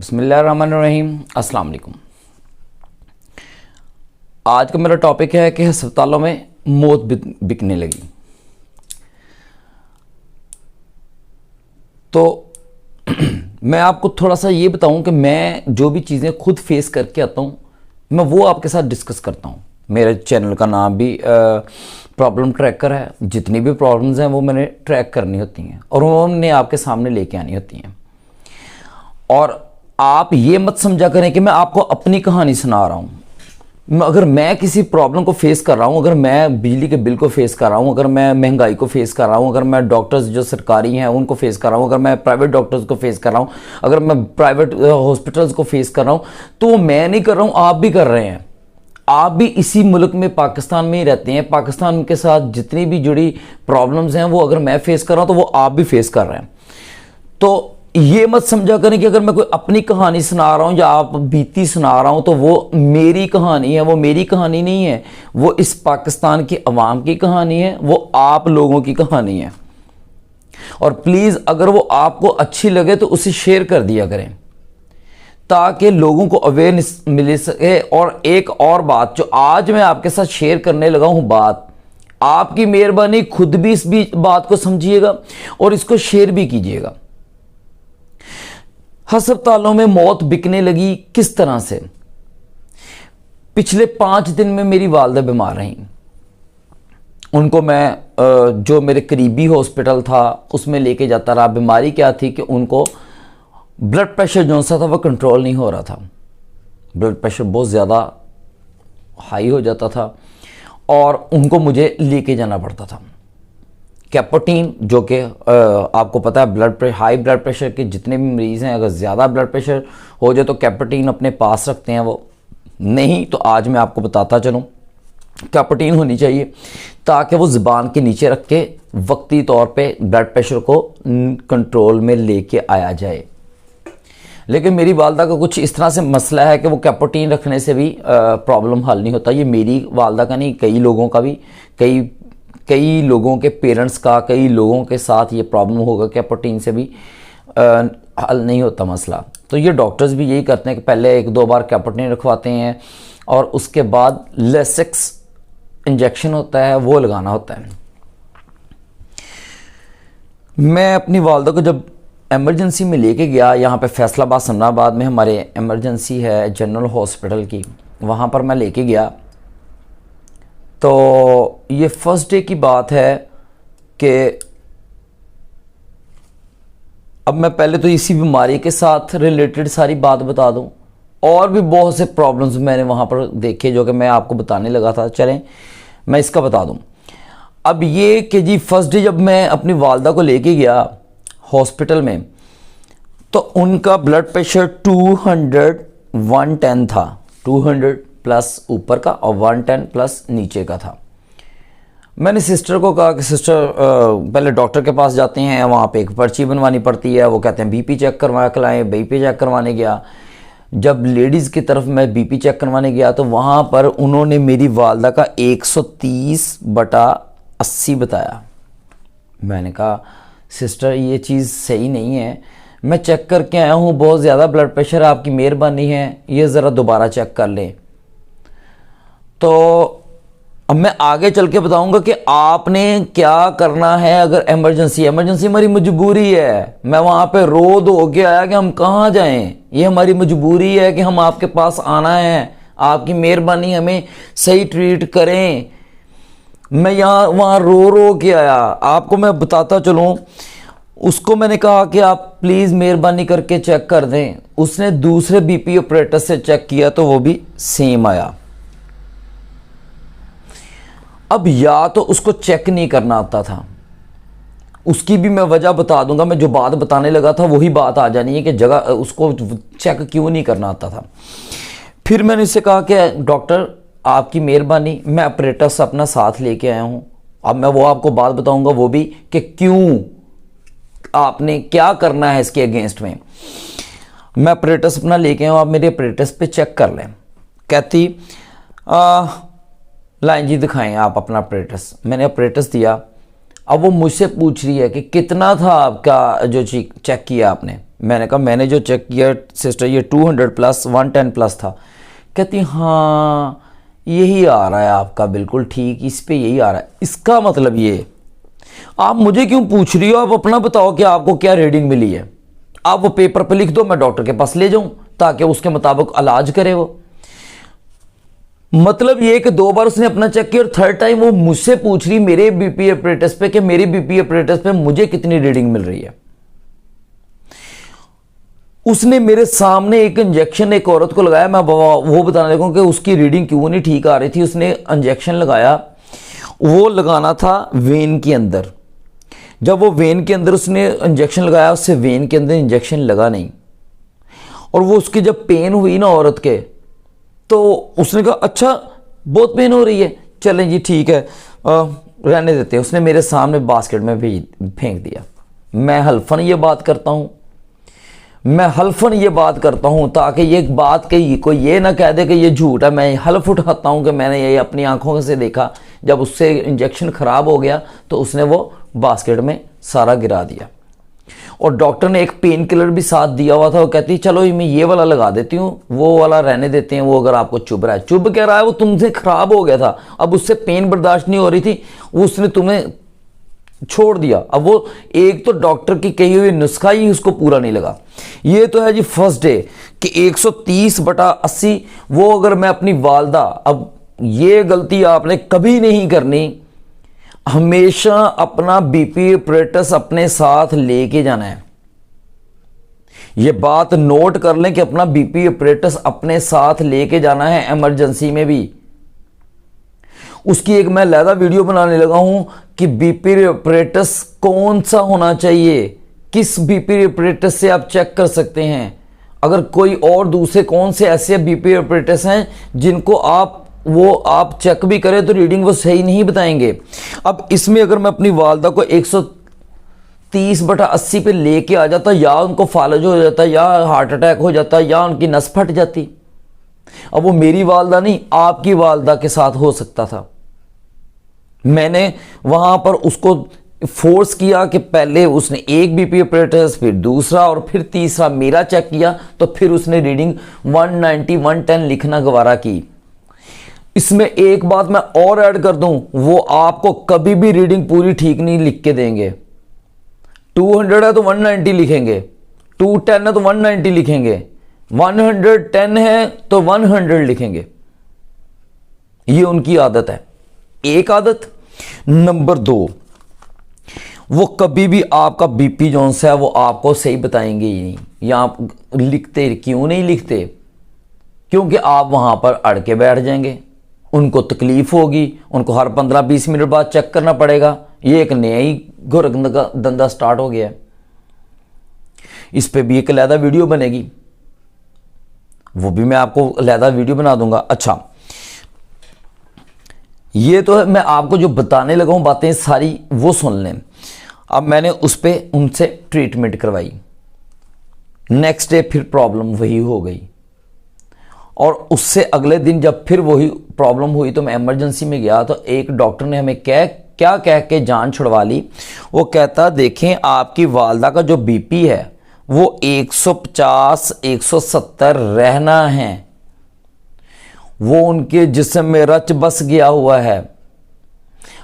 बिस्मिल्लाहिर्रहमानिर्रहीम। अस्सलाम वालेकुम। आज का मेरा टॉपिक है कि अस्पतालों में मौत बिकने लगी। तो मैं आपको थोड़ा सा ये बताऊं कि मैं जो भी चीज़ें खुद फेस करके आता हूं मैं वो आपके साथ डिस्कस करता हूं। मेरे चैनल का नाम भी प्रॉब्लम ट्रैकर है। जितनी भी प्रॉब्लम्स हैं वो मैंने ट्रैक करनी होती हैं और उन्होंने आपके सामने लेके आनी होती हैं। और आप ये मत समझा करें कि मैं आपको अपनी कहानी सुना रहा हूं। अगर मैं किसी प्रॉब्लम को फेस कर रहा हूं, अगर मैं बिजली के बिल को फेस कर रहा हूं, अगर मैं महंगाई को फेस कर रहा हूं, अगर मैं डॉक्टर्स जो सरकारी हैं उनको फेस कर रहा हूं, अगर मैं प्राइवेट डॉक्टर्स को फेस कर रहा हूं, अगर मैं प्राइवेट हॉस्पिटल्स को फेस कर रहा हूं, तो मैं नहीं कर रहा हूं, आप भी कर रहे हैं। आप भी इसी मुल्क में पाकिस्तान में ही रहते हैं। पाकिस्तान के साथ जितनी भी जुड़ी प्रॉब्लम्स हैं वो अगर मैं फेस कर रहा हूं तो वो आप भी फेस कर रहे हैं। तो ये मत समझा करें कि अगर मैं कोई अपनी कहानी सुना रहा हूं या आप बीती सुना रहा हूं तो वो मेरी कहानी है। वो मेरी कहानी नहीं है, वो इस पाकिस्तान की अवाम की कहानी है, वो आप लोगों की कहानी है। और प्लीज़ अगर वो आपको अच्छी लगे तो उसे शेयर कर दिया करें ताकि लोगों को अवेयरनेस मिल सके। और एक और बात जो आज मैं आपके साथ शेयर करने लगा हूं, बात आपकी मेहरबानी खुद भी इस बात को समझिएगा और इसको शेयर भी कीजिएगा। अस्पतालों में मौत बिकने लगी किस तरह से? पिछले 5 दिन में मेरी वालदा बीमार रहीं। उनको मैं जो मेरे करीबी हॉस्पिटल था उसमें लेके जाता रहा। बीमारी क्या थी कि उनको ब्लड प्रेशर जो सा था वो कंट्रोल नहीं हो रहा था। ब्लड प्रेशर बहुत ज़्यादा हाई हो जाता था और उनको मुझे लेके जाना पड़ता था। कैपोटीन जो कि आपको पता है हाई ब्लड प्रेशर के जितने भी मरीज़ हैं, अगर ज़्यादा ब्लड प्रेशर हो जाए तो कैपोटीन अपने पास रखते हैं वो। नहीं तो आज मैं आपको बताता चलूँ, कैपोटीन होनी चाहिए ताकि वो ज़ुबान के नीचे रख के वक्ती तौर पे ब्लड प्रेशर को कंट्रोल में लेके आया जाए। लेकिन मेरी वालदा का कुछ इस तरह से मसला है कि वो कैपोटीन रखने से भी प्रॉब्लम हल नहीं होता। ये मेरी वालदा का नहीं, कई लोगों का भी, कई लोगों के पेरेंट्स का, कई लोगों के साथ ये प्रॉब्लम होगा। कैपोटीन से भी हल नहीं होता मसला। तो ये डॉक्टर्स भी यही करते हैं कि पहले 1-2 बार कैपोटीन रखवाते हैं और उसके बाद लेसिक्स इंजेक्शन होता है वो लगाना होता है। मैं अपनी वालदा को जब एमरजेंसी में लेके गया, यहाँ पे फैसलाबाद सन्नाबाद में हमारे एमरजेंसी है जनरल हॉस्पिटल की, वहाँ पर मैं लेके गया। तो ये फर्स्ट डे की बात है कि अब मैं पहले तो इसी बीमारी के साथ रिलेटेड सारी बात बता दूं। और भी बहुत से प्रॉब्लम्स मैंने वहाँ पर देखे जो कि मैं आपको बताने लगा था। चलें मैं इसका बता दूं। अब ये कि जी फर्स्ट डे जब मैं अपनी वालदा को लेके गया हॉस्पिटल में तो उनका ब्लड प्रेशर 200/110 था। 200 प्लस ऊपर का और 110 प्लस नीचे का था। मैंने सिस्टर को कहा कि सिस्टर पहले डॉक्टर के पास जाते हैं, वहाँ पे एक पर्ची बनवानी पड़ती है। वो कहते हैं बीपी चेक करवा के लाएँ। बीपी चेक करवाने गया। जब लेडीज़ की तरफ मैं बीपी चेक करवाने गया तो वहाँ पर उन्होंने मेरी वालदा का 130/80 बताया। मैंने कहा सिस्टर ये चीज़ सही नहीं है, मैं चेक करके आया हूँ, बहुत ज़्यादा ब्लड प्रेशर, आपकी मेहरबानी है ये ज़रा दोबारा चेक कर लें। तो अब मैं आगे चल के बताऊंगा कि आपने क्या करना है। अगर इमरजेंसी हमारी मजबूरी है। मैं वहां पे रो धो के आया कि हम कहाँ जाएं, ये हमारी मजबूरी है कि हम आपके पास आना है, आपकी मेहरबानी हमें सही ट्रीट करें। मैं वहाँ रो के आया। आपको मैं बताता चलूँ, उसको मैंने कहा कि आप प्लीज़ मेहरबानी करके चेक कर दें। उसने दूसरे बीपी ऑपरेटर से चेक किया तो वो भी सेम आया। अब या तो उसको चेक नहीं करना आता था, उसकी भी मैं वजह बता दूंगा। मैं जो बात बताने लगा था वही बात आ जानी है कि जगह उसको चेक क्यों नहीं करना आता था। फिर मैंने इससे कहा कि डॉक्टर आपकी मेहरबानी, मैं ऑपरेटर्स अपना साथ लेके आया हूँ। अब मैं वो आपको बात बताऊंगा वो भी कि क्यों आपने क्या करना है इसके अगेंस्ट में। मैं ऑपरेटर्स अपना लेके आया हूँ, आप मेरे ऑपरेटर्स पे चेक कर लें। कहती लाइन जी दिखाएं आप अपना ऑपरेटर्स। मैंने ऑपरेटर्स दिया। अब वो मुझसे पूछ रही है कि कितना था आपका जो चेक किया आपने। मैंने कहा मैंने जो चेक किया सिस्टर ये 200 प्लस 110 प्लस था। कहती हाँ यही आ रहा है आपका, बिल्कुल ठीक, इस पे यही आ रहा है। इसका मतलब ये, आप मुझे क्यों पूछ रही हो, आप अपना बताओ कि आपको क्या रीडिंग मिली है। आप वो पेपर पे लिख दो, मैं डॉक्टर के पास ले जाऊं ताकि उसके मुताबिक इलाज करे वो। मतलब ये कि 2 बार उसने अपना चेक किया और थर्ड टाइम वो मुझसे पूछ रही मेरे बीपी अपरेटस पे कि मेरे बीपी अपरेटस पे मुझे कितनी रीडिंग मिल रही है। उसने मेरे सामने एक इंजेक्शन एक औरत को लगाया, मैं वो बताने लगूं कि उसकी रीडिंग क्यों नहीं ठीक आ रही थी। उसने इंजेक्शन लगाया, वो लगाना था वेन के अंदर। जब वो वेन के अंदर उसने इंजेक्शन लगाया, उससे वेन के अंदर इंजेक्शन लगा नहीं, और वो उसकी जब पेन हुई ना औरत के, तो उसने कहा अच्छा बहुत पेन हो रही है, चलें जी ठीक है रहने देते हैं। उसने मेरे सामने बास्केट में फेंक दिया। मैं हल्फन ये बात करता हूँ, मैं हल्फन ये बात करता हूँ ताकि ये बात कि कोई ये ना कह दे कि ये झूठ है। मैं हल्फ उठाता हूँ कि मैंने ये अपनी आंखों से देखा। जब उससे इंजेक्शन ख़राब हो गया तो उसने वो बास्केट में सारा गिरा दिया, और डॉक्टर ने एक पेन किलर भी साथ दिया हुआ था। वो कहती चलो मैं ये वाला लगा देती हूँ, वो वाला रहने देते हैं, वो अगर आपको चुभ रहा है। चुभ क्या रहा है, वो तुमसे ख़राब हो गया था, अब उससे पेन बर्दाश्त नहीं हो रही थी, उसने तुम्हें छोड़ दिया। अब वो एक तो डॉक्टर की कही हुई नुस्खा ही उसको पूरा नहीं लगा। ये तो है जी फर्स्ट डे कि 130/80। वो अगर मैं अपनी वालदा, अब ये गलती आपने कभी नहीं करनी, हमेशा अपना बीपी अपरेटस अपने साथ लेके जाना है। ये बात नोट कर लें कि अपना बीपी अपरेटस अपने साथ लेके जाना है इमरजेंसी में भी। उसकी एक मैं अलहदा वीडियो बनाने लगा हूं कि बीपी अपरेटस कौन सा होना चाहिए, किस बीपी अपरेटस से आप चेक कर सकते हैं। अगर कोई और दूसरे कौन से ऐसे बीपी अपरेटस हैं जिनको आप चेक भी करें तो रीडिंग वो सही नहीं बताएंगे। अब इसमें अगर मैं अपनी वालदा को 130/80 पे लेके आ जाता, या उनको फालज हो जाता, या हार्ट अटैक हो जाता, या उनकी नस फट जाती। अब वो मेरी वालदा नहीं, आपकी वालदा के साथ हो सकता था। मैंने वहां पर उसको फोर्स किया कि पहले उसने एक बीपी अपरेटस, फिर दूसरा, और फिर तीसरा मेरा चेक किया, तो फिर उसने रीडिंग 190 110 लिखना गवारा की। इसमें एक बात मैं और ऐड कर दूं, वो आपको कभी भी रीडिंग पूरी ठीक नहीं लिख के देंगे। 200 है तो 190 लिखेंगे, 210 है तो 190 लिखेंगे, 110 है तो 100 लिखेंगे। ये उनकी आदत है, एक आदत। नंबर 2, वो कभी भी आपका बीपी जोन सा है वो आपको सही बताएंगे ही नहीं। या आप लिखते क्यों नहीं लिखते, क्योंकि आप वहां पर अड़ के बैठ जाएंगे, उनको तकलीफ होगी, उनको हर 15-20 मिनट बाद चेक करना पड़ेगा। ये एक नया ही गोरखंड का धंधा स्टार्ट हो गया है। इस पे भी एक अलहदा वीडियो बनेगी, वो भी मैं आपको अलहदा वीडियो बना दूंगा। अच्छा, ये तो है, मैं आपको जो बताने लगा हूं बातें सारी वो सुन लें। अब मैंने उस पर उनसे ट्रीटमेंट करवाई, नेक्स्ट डे फिर प्रॉब्लम वही हो गई, और उससे अगले दिन जब फिर वही प्रॉब्लम हुई तो मैं इमरजेंसी में गया। तो एक डॉक्टर ने हमें क्या कह के जान छुड़वा ली। वो कहता देखें आपकी वालदा का जो बीपी है वो 150-170 रहना है, वो उनके जिस्म में रच बस गया हुआ है।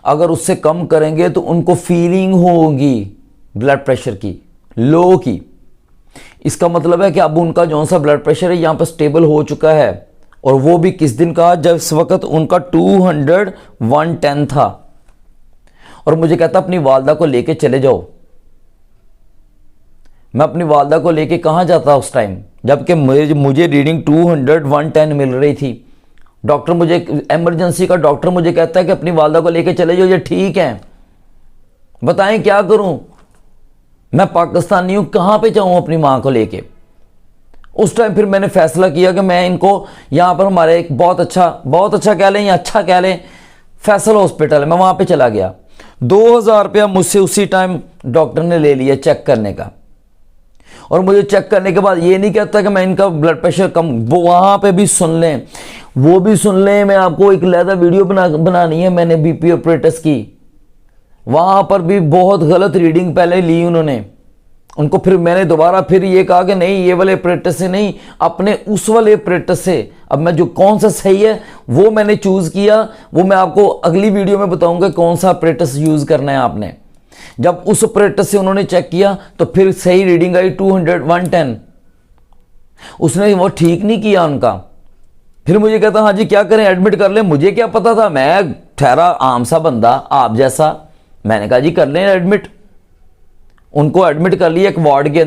अगर उससे कम करेंगे तो उनको फीलिंग होगी ब्लड प्रेशर की, लो की। इसका मतलब है कि अब उनका जो सा ब्लड प्रेशर है यहां पर स्टेबल हो चुका है, और वो भी किस दिन का, जब इस वक्त उनका 200/110 था। और मुझे कहता अपनी वालदा को लेके चले जाओ। मैं अपनी वालदा को लेके कहां जाता उस टाइम, जबकि मुझे रीडिंग 200/110 मिल रही थी। डॉक्टर मुझे, इमरजेंसी का डॉक्टर मुझे कहता है कि अपनी वालदा को लेके चले जाओ। ये ठीक है, बताएं क्या करूं, मैं पाकिस्तानी हूं, कहां पे जाऊं अपनी मां को लेके। उस टाइम फिर मैंने फैसला किया कि मैं इनको यहां पर हमारे एक बहुत अच्छा कह लें या अच्छा कह लें, फैसल हॉस्पिटल है, मैं वहां पे चला गया। 2000 रुपया मुझसे उसी टाइम डॉक्टर ने ले लिया चेक करने का। और मुझे चेक करने के बाद ये नहीं कहता कि मैं इनका ब्लड प्रेशर कम, वो वहां पे भी सुन लें, वो भी सुन लें। मैं आपको एक अलहदा वीडियो बनानी है मैंने बीपी ऑपरेटर्स की। वहां पर भी बहुत गलत रीडिंग पहले ली उन्होंने, उनको फिर मैंने दोबारा फिर ये कहा कि नहीं, ये वाले ऑपरेटस से नहीं, अपने उस वाले ऑपरेटस से। अब मैं जो कौन सा सही है वो मैंने चूज़ किया, वो मैं आपको अगली वीडियो में बताऊंगा कौन सा ऑपरेटस यूज़ करना है आपने। जब उस ऑपरेटस से उन्होंने चेक किया तो फिर सही रीडिंग आई 200 110। उसने वो ठीक नहीं किया उनका। फिर मुझे कहता हाँ जी क्या करें, एडमिट कर लें। मुझे क्या पता था, मैं ठहरा आम सा बंदा आप जैसा। मैंने कहा जी कर लें एडमिट। उनको एडमिट कर लिया एक वार्ड के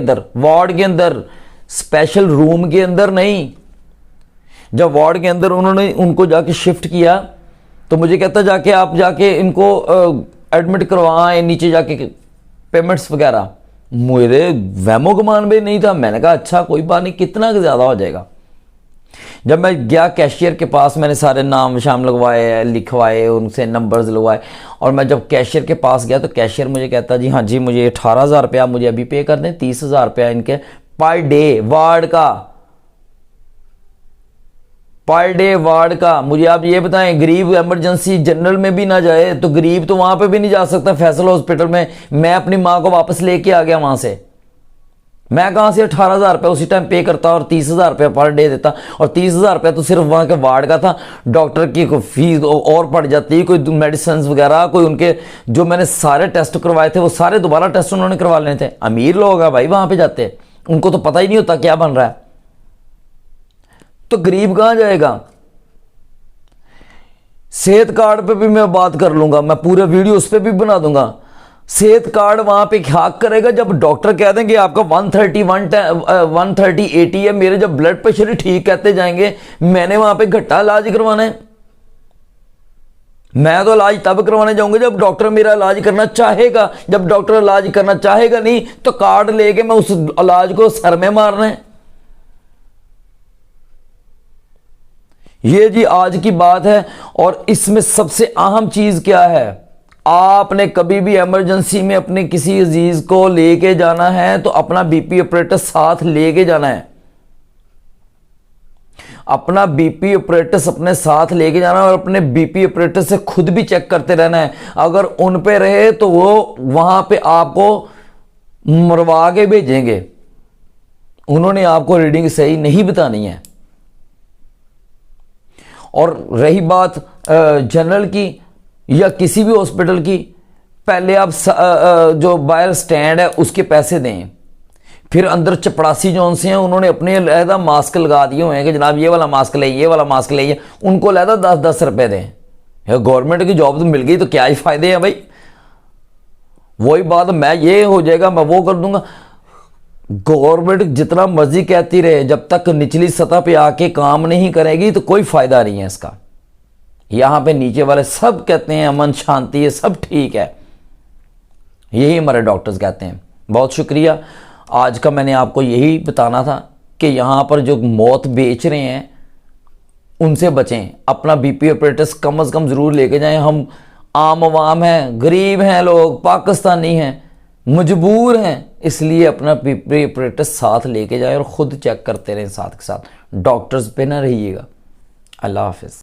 अंदर, स्पेशल रूम के अंदर नहीं। जब वार्ड के अंदर उन्होंने उनको जाके शिफ्ट किया तो मुझे कहता जाके आप जाके इनको एडमिट करवाएं, नीचे जाके पेमेंट्स वगैरह। मेरे वहमो गुमान भी नहीं था। मैंने कहा अच्छा कोई बात नहीं, कितना ज़्यादा हो जाएगा। जब मैं गया कैशियर के पास, मैंने सारे नाम शाम लगवाए, लिखवाए, उनसे नंबर्स लगवाए, और मैं जब कैशियर के पास गया तो कैशियर मुझे कहता जी हाँ जी मुझे 18,000 रुपया मुझे अभी पे कर दें, 30,000 रुपया इनके पर डे वार्ड का। मुझे आप ये बताएं, गरीब इमरजेंसी जनरल में भी ना जाए तो गरीब तो वहां पे भी नहीं जा सकता फैसल हॉस्पिटल में। मैं अपनी माँ को वापस लेके आ गया वहां से। मैं कहां से 18,000 रुपया उसी टाइम पे करता और 30,000 रुपया पर डे देता, और 30,000 रुपया तो सिर्फ वहां के वार्ड का था। डॉक्टर की फीस और पड़ जाती, कोई मेडिसिन वगैरह, कोई उनके जो मैंने सारे टेस्ट करवाए थे वो सारे दोबारा टेस्ट उन्होंने करवा लेने थे। अमीर लोग हैं भाई वहां पे जाते, उनको तो पता ही नहीं होता क्या बन रहा है। तो गरीब कहां जाएगा। सेहत कार्ड पे भी मैं बात कर लूंगा, मैं पूरे वीडियो उस पर भी बना दूंगा। सेहत कार्ड वहां पे ख्याक करेगा जब डॉक्टर कह देंगे आपका 130 130 80 है, मेरे जब ब्लड प्रेशर ही ठीक कहते जाएंगे, मैंने वहां पे घट्टा इलाज करवाना है। मैं तो इलाज तब करवाने जाऊंगा जब डॉक्टर मेरा इलाज करना चाहेगा। जब डॉक्टर इलाज करना चाहेगा नहीं तो कार्ड लेके मैं उस इलाज को सर में मारना है। ये जी आज की बात है। और इसमें सबसे अहम चीज क्या है, आपने कभी भी इमरजेंसी में अपने किसी अजीज को लेके जाना है तो अपना बीपी ऑपरेटर साथ लेके जाना है। अपना बीपी ऑपरेटर अपने साथ लेके जाना और अपने बीपी ऑपरेटर से खुद भी चेक करते रहना है। अगर उन पे रहे तो वो वहां पे आपको मरवा के भेजेंगे। उन्होंने आपको रीडिंग सही नहीं बतानी है। और रही बात जनरल की या किसी भी हॉस्पिटल की, पहले आप जो बाहर स्टैंड है उसके पैसे दें। फिर अंदर चपड़ासी जोन से हैं, उन्होंने अपने अलहदा मास्क लगा दिए हुए हैं कि जनाब ये वाला मास्क ले, ये वाला मास्क ले, उनको अलहदा 10-10 रुपए दें। गवर्नमेंट की जॉब तो मिल गई तो क्या ही फायदे हैं भाई। वही बात, मैं ये हो जाएगा मैं वो कर दूंगा। गवर्नमेंट जितना मर्जी कहती रहे, जब तक निचली सतह पे आके काम नहीं करेगी तो कोई फायदा नहीं है इसका। यहां पे नीचे वाले सब कहते हैं अमन शांति है, सब ठीक है, यही हमारे डॉक्टर्स कहते हैं। बहुत शुक्रिया। आज का मैंने आपको यही बताना था कि यहां पर जो मौत बेच रहे हैं उनसे बचें। अपना बीपी ऑपरेटर्स कम से कम जरूर लेके जाएं। हम आम आवाम हैं, गरीब हैं लोग, पाकिस्तानी हैं, मजबूर हैं, इसलिए अपना बीपी ऑपरेटर साथ लेके जाएं और खुद चेक करते रहें साथ के साथ। डॉक्टर्स पे ना रहिएगा। अल्लाह हाफिज।